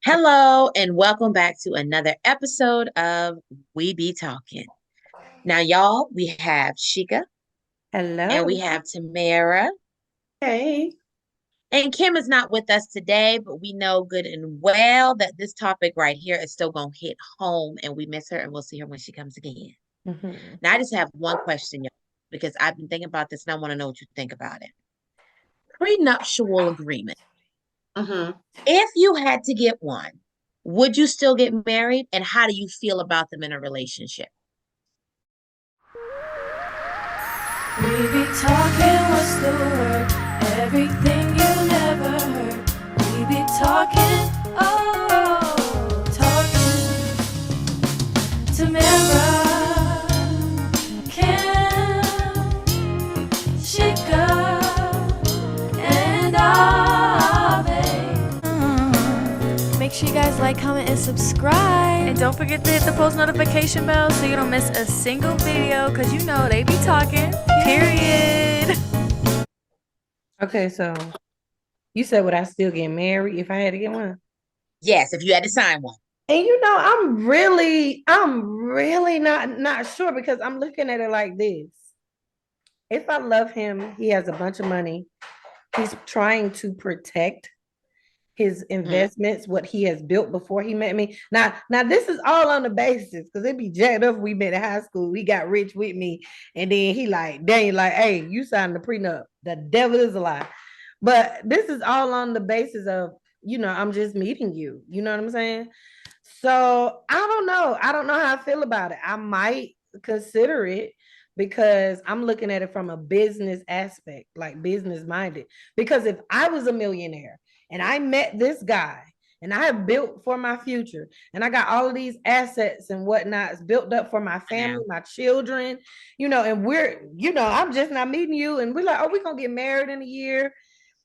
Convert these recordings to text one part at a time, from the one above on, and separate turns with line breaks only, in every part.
Hello, and welcome back to another episode of We Be Talking. Now, y'all, we have Shika and we
Hello.
have Tamara.
Hey.
And Kim is not with us today, but we know good and well that this topic right here is still going to hit home, and we miss her, and we'll see her when she comes again.
hmm
Now, I just have one question, y'all, because I've been thinking about this and I want to know what you think about it. Prenuptial agreement.
hmm
If you had to get one, would you still get married? And how do you feel about them in a relationship?
We be talking, what's the word? Everything you never heard. We be talking, oh, talking. Tamara, Kim, Shika, and Ave. Make sure you guys like, comment, and subscribe. And don't forget to hit the post notification bell so you don't miss a single video, because you know they be talking. Period.
Okay, so you said would I still get married if I had to get one?
Yes, if you had to sign one.
And I'm really not sure because I'm looking at it like this. If I love him, he has a bunch of money. He's trying to protect his
Mhm.
investments, what he has built before he met me. Now this is all on the basis because it'd be jacked up. We met in high school. He got rich with me, and then Daniel, like, hey, you signed the prenup. The devil is a lie. But this is all on the basis of, I'm just meeting you. You know what I'm saying? So I don't know. I don't know how I feel about it. I might consider it because I'm looking at it from a business aspect, like business minded. Because if I was a millionaire and I met this guy and I have built for my future and I got all of these assets and whatnots built up for my
I
family,
know.
my children, and I'm just not meeting you. And we're like, oh, we're going to get married in a year.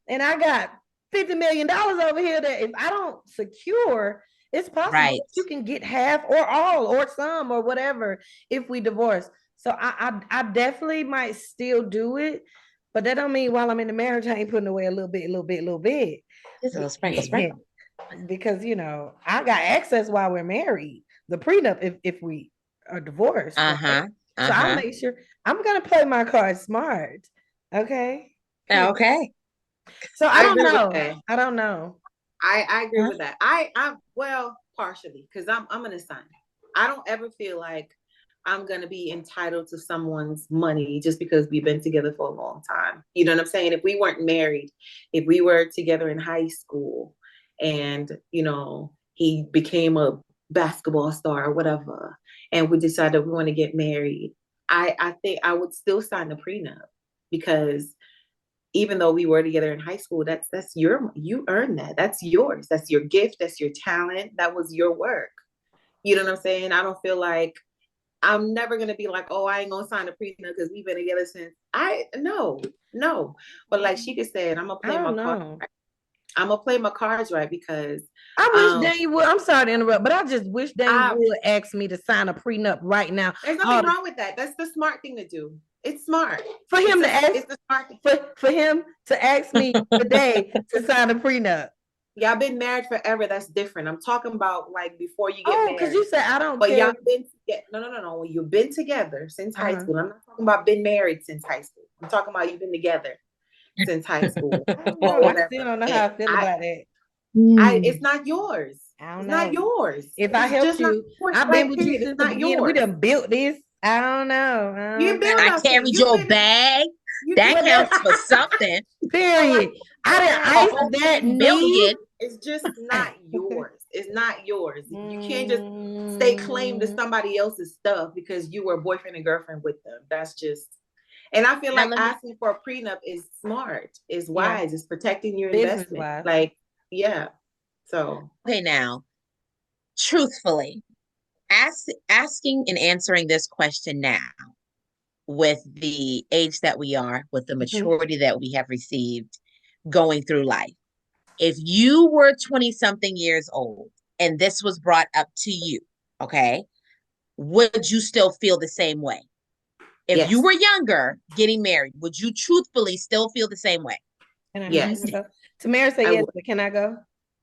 And I got $50 million over here that if I don't secure, it's possible
Right.
that you can get half or all or some or whatever if we divorce. So I definitely might still do it, but that don't mean while I'm in the marriage I ain't putting away a little bit, a little bit, a little bit.
Just a little sprinkle, sprinkle.
Because I got access while we're married. The prenup if we are divorced, right?
Uh-huh.
So I'll
Uh-huh.
make sure I'm gonna play my cards smart. Okay.
Okay.
So I
I
don't
agree with
know.
that.
I don't know.
I agree
Huh?
with that. I well, partially, because I'm an son. I don't ever feel like I'm gonna be entitled to someone's money just because we've been together for a long time. You know what I'm saying? If we weren't married, if we were together in high school and he became a basketball star or whatever, and we decided we want to get married, I think I would still sign the prenup because even though we were together in high school, you earned that. That's yours. That's your gift. That's your talent. That was your work. You know what I'm saying? I don't feel like I'm never gonna be like, oh, I ain't gonna sign a prenup because we've been together since I no, no. But like she could said, I'm gonna
I
play my
don't
cards
know.
right. I'm gonna play my cards right because
I wish
um
Daniel would. I'm sorry to interrupt, but I just wish Daniel
I
would ask me to sign a prenup right now.
there's
All
nothing
the,
wrong with that. That's the smart thing to do. It's smart.
for
It's
him
a
to ask
it's the smart thing.
for him to ask me today to sign a prenup.
Y'all been married forever. That's different. I'm talking about like before you get
Oh, because you
married.
said I don't
But
care.
y'all been together. No, no, no, no. When you've been together since high
Uh-huh.
school. I'm not talking about been married since high school. I'm talking about you've been together since high school
I don't
or
know. I still
whatever.
don't know
And
how I feel about that.
it's
Hmm.
not yours.
I don't
It's not
know.
yours.
If I
It's
helped
just not
you,
point
I've been
blank.
with you
Period. It's
since the
not
beginning. We
yours.
done built this. I don't know. I
You
don't
didn't build
I
know.
nothing.
carried
You've
your
been
bag.
you
That
Well,
did.
counts for something.
But like
period. I
your
didn't
bag,
A
ice
whole
that knee.
$10 million.
it's just not yours. It's not yours. You can't just stake claim to
Mm,
somebody else's stuff because you were boyfriend and girlfriend with them. That's just, and I feel
Now
like
let me,
asking for a prenup is smart, is
yeah,
wise, is protecting your
business
investment.
wise.
Like, yeah. So
okay, now, truthfully, asking and answering this question now with the age that we are, with the
Mhm.
maturity that we have received going through life. If you were 20 something years old and this was brought up to you, okay, would you still feel the same way? If you
yes,
were younger getting married, would you truthfully still feel the same way?
Can I
yes,
go? Tamara said
I
yes,
would.
but can I go?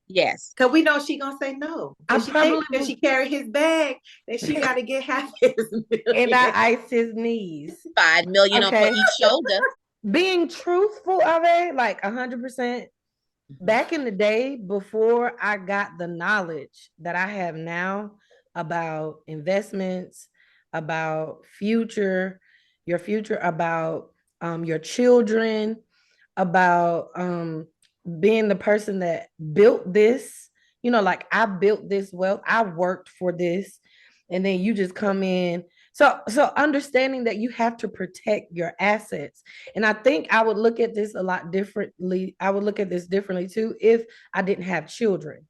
Yes.
Cause we know she gonna say no.
I
If she carry his bag, then she got to get half his million.
And I ice his knees.
$5 million on for each shoulder.
Being truthful, Ave, like 100%. Back in the day, before I got the knowledge that I have now about investments, about your future, about your children, about being the person that built this, like I built this wealth, I worked for this, and then you just come in. So understanding that you have to protect your assets. And I think I would look at this a lot differently. I would look at this differently too if I didn't have children.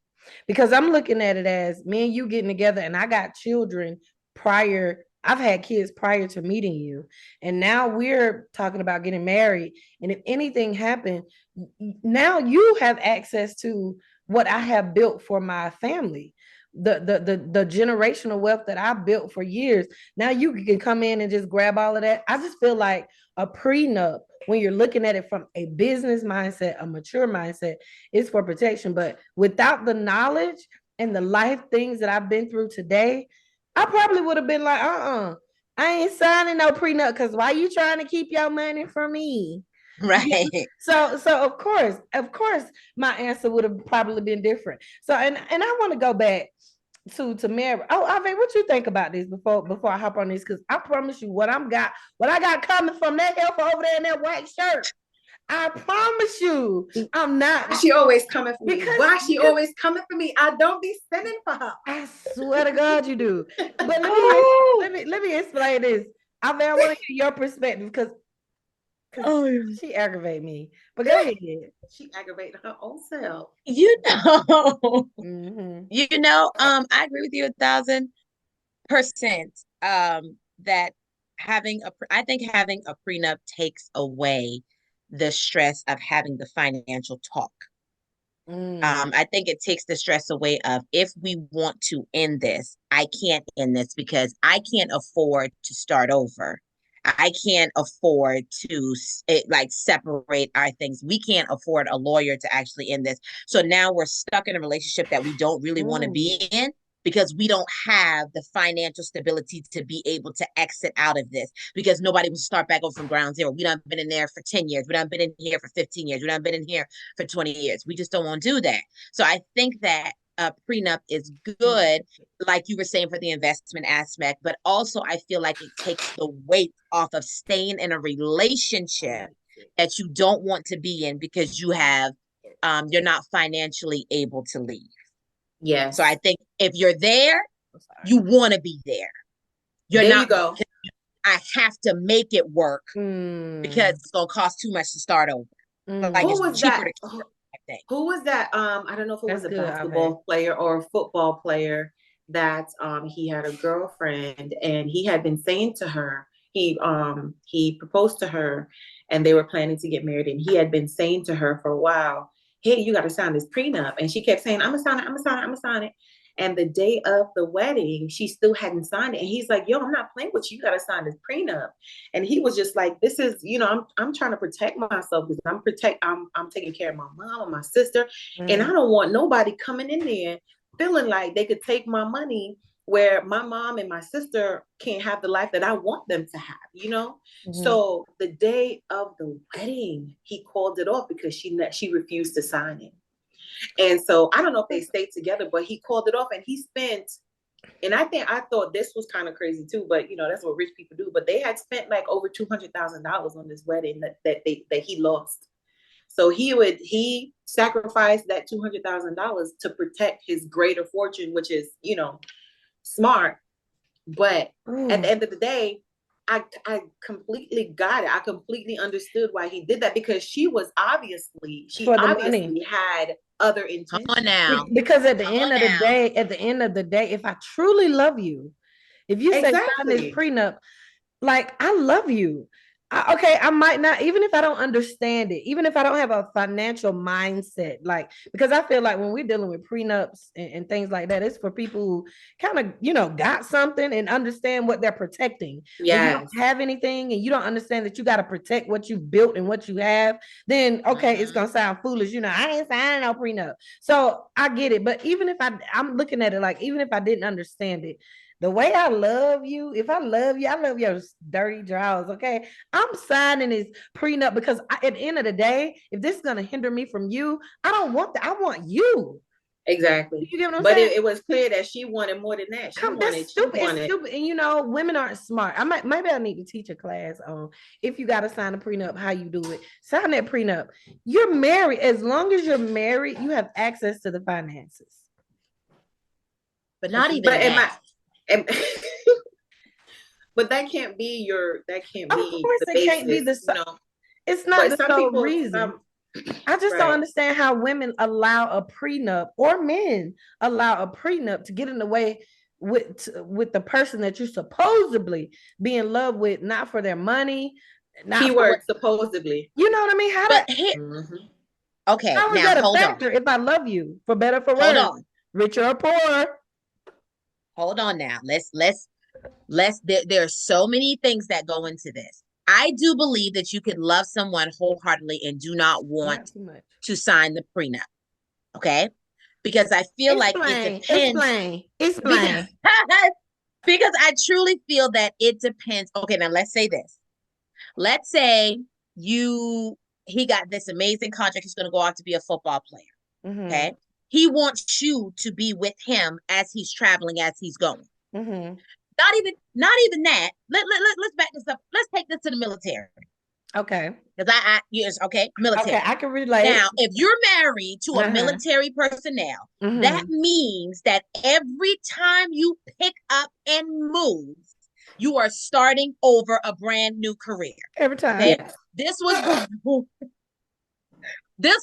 Because I'm looking at it as me and you getting together, and I got children prior. I've had kids prior to meeting you. And now we're talking about getting married. And if anything happened, now you have access to what I have built for my family. The generational wealth that I built for years. Now you can come in and just grab all of that. I just feel like a prenup, when you're looking at it from a business mindset, a mature mindset, is for protection. But without the knowledge and the life things that I've been through today, I probably would have been like, I ain't signing no prenup, because why you trying to keep your money from me?
Right.
So of course, my answer would have probably been different. So and I want to go back to Mary. Oh, Ave, what you think about this before I hop on this? Because I promise you, what I got coming from that helper over there in that white shirt, I promise you, I'm not.
She always coming for me. Why she always coming for me? I don't be sending for her.
I swear to God, you do. But let me explain this. I mean, I want to hear your perspective, because she aggravated me. But go ahead.
She aggravated her own self.
I agree with you 1,000%. That I think having a prenup takes away the stress of having the financial talk. I think it takes the stress away of, if we want to end this, I can't end this because I can't afford to start over. I can't afford to separate our things. We can't afford a lawyer to actually end this. So now we're stuck in a relationship that we don't really want to be in, because we don't have the financial stability to be able to exit out of this, because nobody will start back over from ground zero. We done been in there for 10 years. We done been in here for 15 years. We done been in here for 20 years. We just don't want to do that. So I think that a prenup is good, like you were saying, for the investment aspect, but also I feel like it takes the weight off of staying in a relationship that you don't want to be in, because you're not financially able to leave.
Yeah.
So I think if you're there, you want to be there.
You go.
I have to make it work because it's gonna cost too much to start over. Like, it's cheaper to keep it, I think.
Who was that? I don't know if it was a basketball player or a football player that he had a girlfriend, and he had been saying to her, he proposed to her, and they were planning to get married, and he had been saying to her for a while, hey, you got to sign this prenup. And she kept saying, I'm gonna sign it, I'm gonna sign it, I'm gonna sign it. And the day of the wedding, she still hadn't signed it. And he's like, yo, I'm not playing with you. You got to sign this prenup. And he was just like, this is, I'm trying to protect myself, because I'm taking care of my mom and my sister. And I don't want nobody coming in there feeling like they could take my money, where my mom and my sister can't have the life that I want them to have, So the day of the wedding, he called it off because she refused to sign it. And so I don't know if they stayed together, but he called it off, and he spent, and I thought this was kind of crazy too, but that's what rich people do. But they had spent like over $200,000 on this wedding that he lost. So he sacrificed that $200,000 to protect his greater fortune, which is, smart. But at the end of the day, I completely got it. I completely understood why he did that, because she obviously had other intentions.
Come on now.
Because at the end of the day, if I truly love you, if you say sign this prenup, like, I love you. Okay, I might not, even if I don't understand it, even if I don't have a financial mindset, like, because I feel like when we're dealing with prenups and things like that, it's for people who kind of, got something and understand what they're protecting. When you don't
Yes.
have anything and you don't understand that you got to protect what you've built and what you have, then okay, it's gonna sound foolish. I ain't signing no prenup. So I get it. But even if I'm looking at it like, even if I didn't understand it, the way I love you, if I love you, I love your dirty drawers. Okay. I'm signing this prenup because at the end of the day, if this is going to hinder me from you, I don't want that. I want you.
Exactly.
You get what I'm
But
saying?
it was clear that she wanted more than that.
That's stupid. It's stupid. And women aren't smart. Maybe I need to teach a class on if you got to sign a prenup, how you do it. Sign that prenup. You're married. As long as you're married, you have access to the finances.
But not even that.
But that can't be
Of course,
the
it
basis,
can't be it's not
But
the
some
sole
people,
reason. I just don't understand how women allow a prenup, or men allow a prenup, to get in the way with the person that you're supposedly be in love with, not for their money, not
keyword supposedly.
You know what I mean?
Okay,
how is
now
that a
hold
factor
on.
if I love you, for better, for
Hold
worse,
on.
rich or poor?
Hold on now. There are so many things that go into this. I do believe that you could love someone wholeheartedly and do not want to sign the prenup. Okay? Because I feel like it depends.
Explain.
Because I truly feel that it depends. Okay, now let's say this. Let's say he got this amazing contract. He's going to go out to be a football player.
Mm-hmm.
Okay? He wants you to be with him as he's traveling, as he's going.
Mm-hmm.
Not even that. Let's back this up. Let's take this to the military.
Okay.
Because military.
Okay, I can relate.
Now, if you're married to a military personnel, that means that every time you pick up and move, you are starting over a brand new career.
Every time.
Okay? This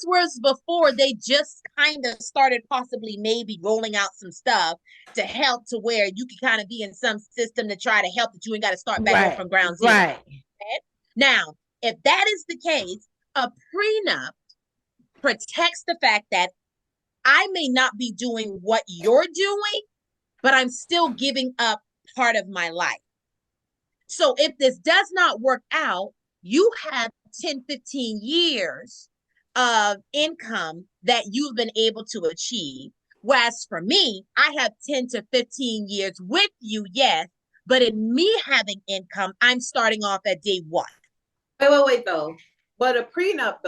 was before they just kind of started possibly maybe rolling out some stuff to help to where you can kind of be in some system to try to help that you ain't got to start back over from ground zero.
Right.
Okay? Now, if that is the case, a prenup protects the fact that I may not be doing what you're doing, but I'm still giving up part of my life. So if this does not work out, you have 10, 15 years of income that you've been able to achieve. Whereas for me, I have 10 to 15 years with you, yes, but in me having income, I'm starting off at day one.
Wait, though. But a prenup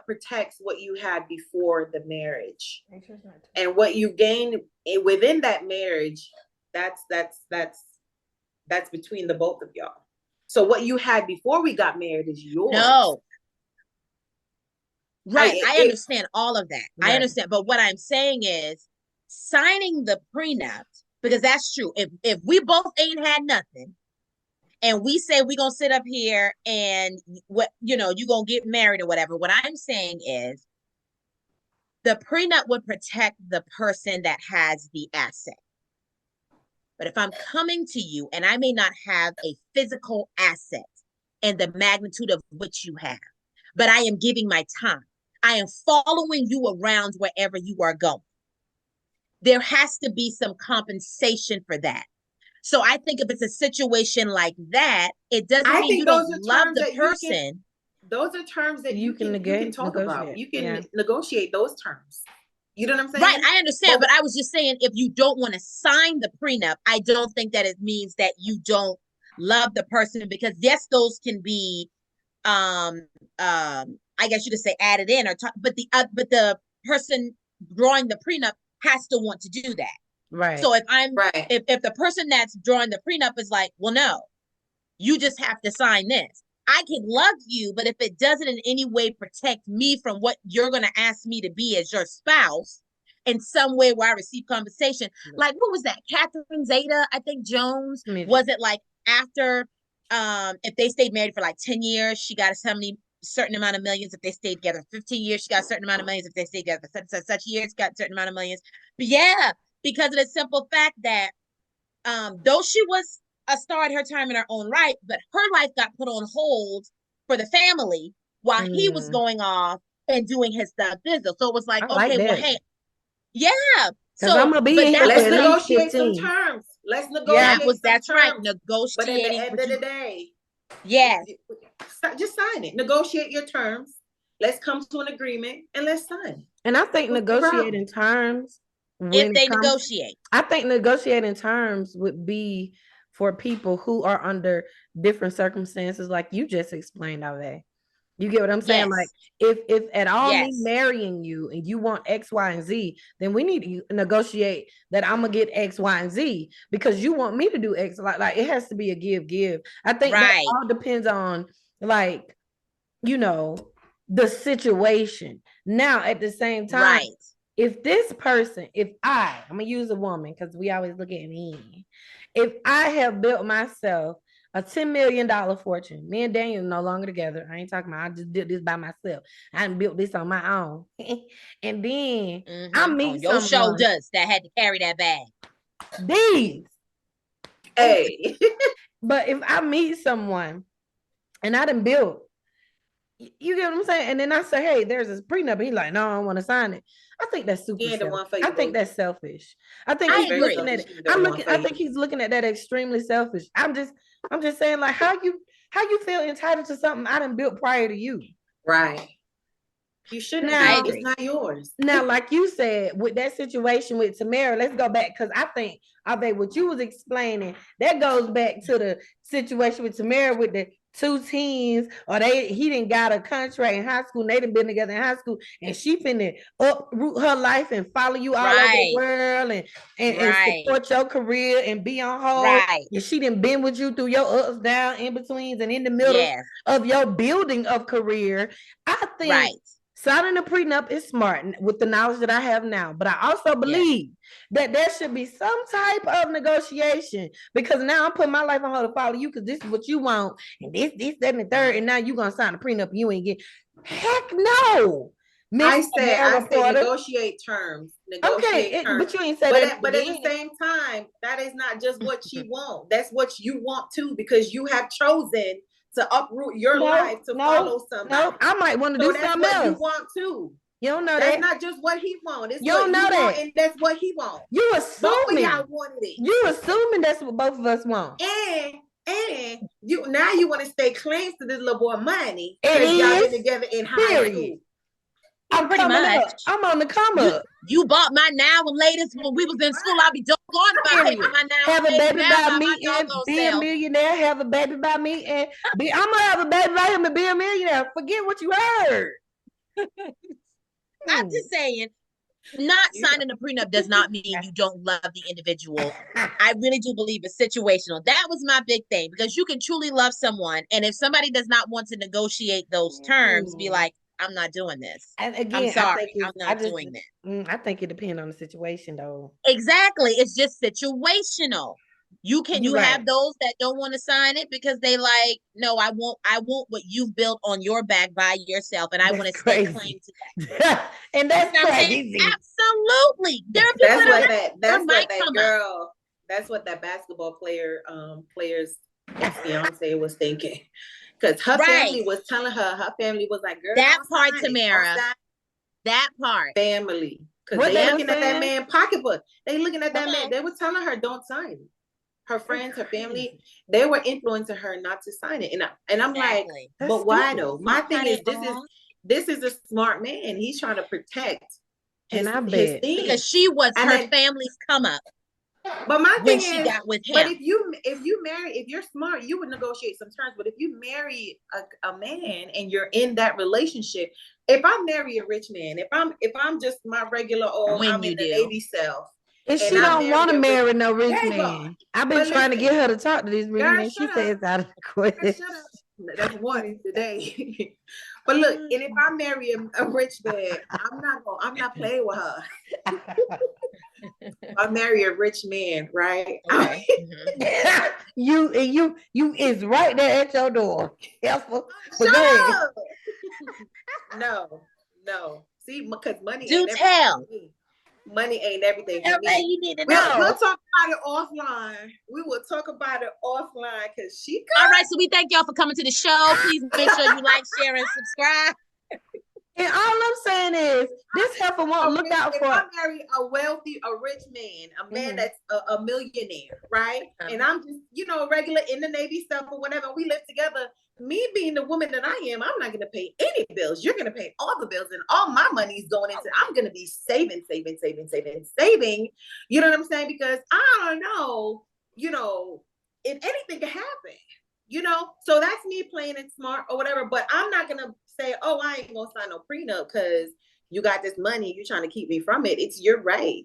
protects what you had before the marriage. And what you gain within that marriage, that's between the both of y'all. So what you had before we got married is yours.
No. Right. I understand all of that. Right. I understand. But what I'm saying is signing the prenup, because that's true. If we both ain't had nothing and we say we're going to sit up here and you're going to get married or whatever, what I'm saying is the prenup would protect the person that has the asset. But if I'm coming to you and I may not have a physical asset and the magnitude of which you have, but I am giving my time, I am following you around wherever you are going, there has to be some compensation for that. So I think if it's a situation like that, it doesn't mean you don't love the person.
Those are terms that you can talk about. You can negotiate those terms. You know what I'm saying?
Right, I understand, but I was just saying, if you don't want to sign the prenup, I don't think that it means that you don't love the person, because yes, those can be, I guess you could say added in, but the person drawing the prenup has to want to do that.
Right.
So if the person that's drawing the prenup is like, well, no, you just have to sign this. I can love you, but if it doesn't in any way protect me from what you're going to ask me to be as your spouse in some way where I receive compensation, like what was that? Catherine Zeta, I think Jones, was it like after, if they stayed married for like 10 years, she got certain amount of millions. If they stayed together 15 years, she got a certain amount of millions. If they stayed together for such years, got a certain amount of millions. But yeah, because of the simple fact that though she was a star at her time in her own right, but her life got put on hold for the family while he was going off and doing his stuff business. So it was like,
I like
okay, well,
that.
hey, yeah.
Because I'm
So,
gonna be
but
in here
that
for
was
Let's
at
the
least
negotiate some
15.
terms. Let's
Yeah.
negotiate some
that's right,
terms. But at the
negotiating.
end of the day,
Yes,
just sign it. Negotiate your terms. Let's come to an agreement and let's sign.
And I think
What's the problem?
negotiating terms
if
when it
they
comes,
negotiate.
I think negotiating terms would be for people who are under different circumstances, like you just explained, Ave. You get what I'm saying? Like,
Yes,
if at all me
yes,
marrying you and you want X, Y, and Z, then we need to negotiate that I'm gonna get X, Y, and Z because you want me to do X. Like it has to be a give. I think that
right,
all depends on like, you know, the situation. Now, at the same time,
right.
if this person, if I'm gonna use a woman because we always look at me, if I have built myself a $10 million fortune, me and Daniel no longer together. I ain't talking about I just did this by myself. I done built this on my own. And then I
On
meet
your
someone,
shoulders that had to carry that bag.
these.
Hey.
But if I meet someone and I done built, you get what I'm saying? And then I say, hey, there's this prenup. And he's like, no, I don't want to sign it. I think that's super
He ain't the
selfish.
one for you,
I think
boo.
that's selfish. I think
I
he's
That's very
agree.
looking at
selfish.
it.
He's the one for
I
you.
think he's looking at that extremely selfish. I'm just saying, like, how you feel entitled to something I done built prior to you.
Right. You shouldn't
Now,
I
be. It's
agree.
not yours.
Now, like you said, with that situation with Tamara, let's go back because I think what you was explaining that goes back to the situation with Tamara with the two teens, or he didn't got a contract in high school, and they done been together in high school, and she finna uproot her life and follow you all over the
Right,
world and
right,
support your career and be on hold.
right.
And she done been with you through your ups, down, in betweens, and in the middle
Yes,
of your building of career. I think
right.
signing a prenup is smart with the knowledge that I have now, but I also
Yes.
believe that there should be some type of negotiation because now I'm putting my life on hold to follow you because this is what you want, and this, that, and the third, and now you're gonna sign a prenup. You ain't get heck no, Miss
I say
Porter.
negotiate terms.
Okay,
Negotiate terms.
but you ain't said
But
that
at the same time, that is not just what she wants. That's what you want too, because you have chosen to uproot your life to follow somebody.
I might want to
So
do
that's
something
what you
else.
want too.
You don't know
That's
that.
not just what he wants. It's
You
what
don't know
you want,
that.
and that's what he wants.
You
Both of
assuming.
y'all wanted it.
You assuming that's what both of us want.
And you now you want to stay close to this little boy money
It
because y'all been
is.
together in high school.
I'm
Pretty
coming
much.
up. I'm on the come up.
You bought my now and latest when we was in school. I'll be doggone if I pay for my now
Have
and
a
latest
baby
now
by
by my
me and
doggone
be a
self.
millionaire. Have a baby by me and be. I'm gonna have a baby by him and be a millionaire. Forget what you heard.
I'm just saying, not signing a prenup does not mean you don't love the individual. I really do believe it's situational. That was my big thing because you can truly love someone, and if somebody does not want to negotiate those terms, be like, I'm not doing this.
And again,
I'm sorry, I'm not doing that.
I think it depends on the situation, though.
Exactly, it's just situational. You have those that don't want to sign it because they like, no, I won't what you've built on your back by yourself, and I want to stay claim to that.
And that's
You know
crazy.
Absolutely. There are people
That's what that basketball player's fiance was thinking. Because her family was telling her family was like, girl,
that part, Tamara. That part.
Family. Because they looking at that man pocketbook. They looking at that man. They were telling her, don't sign it. Her friends, her family, they were influencing her not to sign it. And I'm like, but why though? My thing is this is a smart man. He's trying to protect his thing.
Because she was her family's come up.
But my
when
thing
she
is,
got with him.
But if you marry, if you're smart, you would negotiate some terms. But if you marry a man and you're in that relationship, if I marry a rich man, if I'm just my regular old, I'm in the Navy self.
And she don't want to marry no rich man. I've been trying to get her to talk to this rich man. She says it's out of the question.
That's one today. But look, and if I marry a rich man, I'm not playing with her. I marry a rich man, right?
Okay. You is right there at your door. Careful.
Shut up. No. See, because money.
Do tell.
Money ain't everything for
Everything
me.
you need to
We'll
know.
talk about it offline. We will talk about it offline because she
All right, so we thank y'all for coming to the show. Please make sure you like, share, and subscribe.
And all I'm saying is, this heifer won't look out
if
for.
I marry a rich man, a man that's a millionaire, right? And I'm just, regular in the Navy stuff or whatever, we live together. Me being the woman that I am, I'm not going to pay any bills. You're going to pay all the bills, and all my money is going into. I'm going to be saving. You know what I'm saying? Because I don't know, if anything can happen. So that's me playing it smart or whatever. But I'm not going to say, oh, I ain't gonna sign no prenup because you got this money, you're trying to keep me from it. It's your right.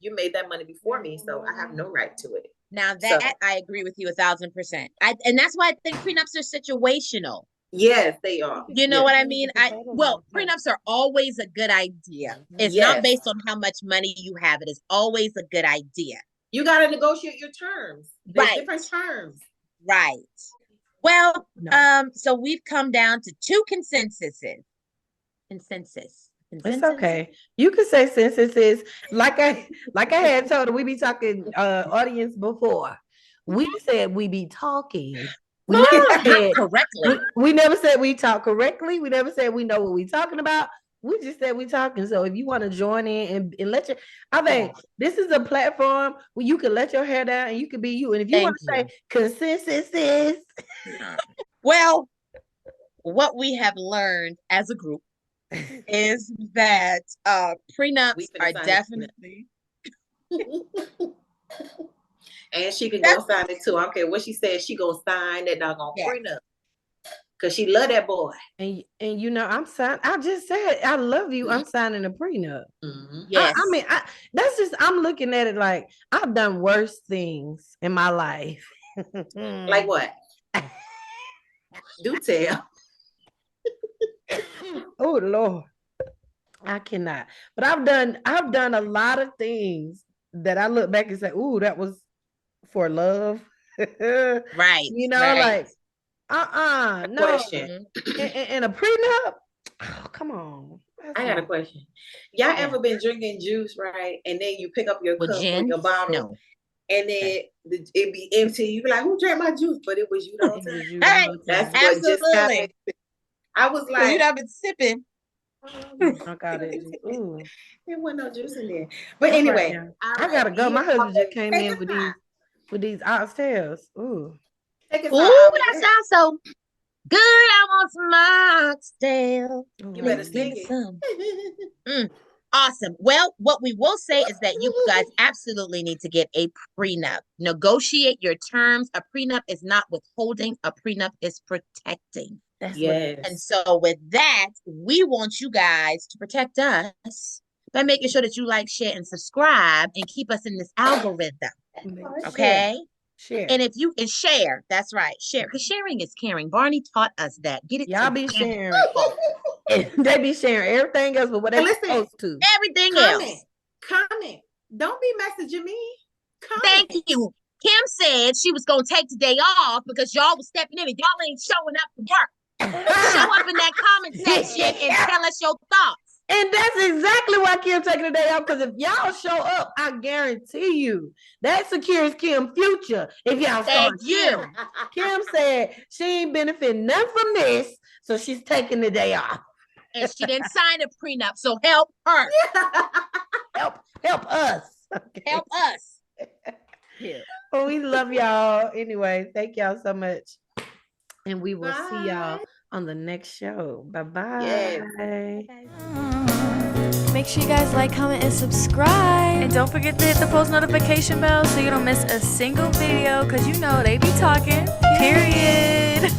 You made that money before me, so I have no right to it.
Now that I agree with you 1,000%. And that's why I think prenups are situational.
Yes, they are.
You know what I mean? Prenups are always a good idea. It's not based on how much money you have. It is always a good idea.
You got to negotiate your terms. There's different terms.
Right. Well, so we've come down to 2 consensuses. Consensus.
It's okay. You could say censuses. Like I had told her, we be talking audience before. We said we be talking. We never said
correctly.
We never said we talk correctly. We never said we know what we talking about. We just said we talking. So if you want to join in and let your, I think this is a platform where you can let your hair down and you can be you. And if you want to say consensuses.
Well, what we have learned as a group is that prenups are definitely.
And she can go sign it too. I don't care what she says. She gonna sign that doggone prenup because she love that boy.
And I'm signing. I just said I love you. I'm signing a prenup.
Mm-hmm.
Yes. I mean, that's just. I'm looking at it like I've done worse things in my life.
Like what? Do tell.
Oh Lord, I cannot. But I've done a lot of things that I look back and say, "Ooh, that was for love."
Right.
Like, no.
Question.
And a prenup? Oh, come on.
I got a question. Y'all ever been drinking juice, right? And then you pick up your cup or your bottle, and then it be empty. You be like, "Who drank my juice?" But it was you the whole time.
Hey,
that's what just happened. I was like,
"You'd have been sipping."
I got it. Ooh.
There wasn't no juice in there. But anyway,
I gotta go. My husband just came in with these oxtails. Ooh.
That sounds so good. I want some oxtail.
You better sing it.
Awesome. Well, what we will say is that you guys absolutely need to get a prenup. Negotiate your terms. A prenup is not withholding. A prenup is protecting. That's what it is. And so with that, we want you guys to protect us by making sure that you like, share, and subscribe and keep us in this algorithm. Okay?
Share.
And if you can share, that's right. Share. Because sharing is caring. Barney taught us that. Get it.
Y'all be sharing. They be sharing everything else, but what they supposed to.
Everything else.
Comment. Don't be messaging me.
Thank you. Kim said she was going to take today off because y'all was stepping in and y'all ain't showing up to work. Show up in that comment section and tell us your thoughts.
And that's exactly why Kim taking the day off, because if y'all show up, I guarantee you that secures Kim's future. If y'all start sharing. Kim said she ain't benefiting nothing from this, so she's taking the day off.
And she didn't sign a prenup, so help her.
Help us. Okay.
Help us.
Yeah. Well, we love y'all. Anyway, thank y'all so much. And we will see y'all on the next show. Bye-bye.
Yes.
Make sure you guys like, comment, and subscribe. And don't forget to hit the post notification bell so you don't miss a single video, because they be talking. Period.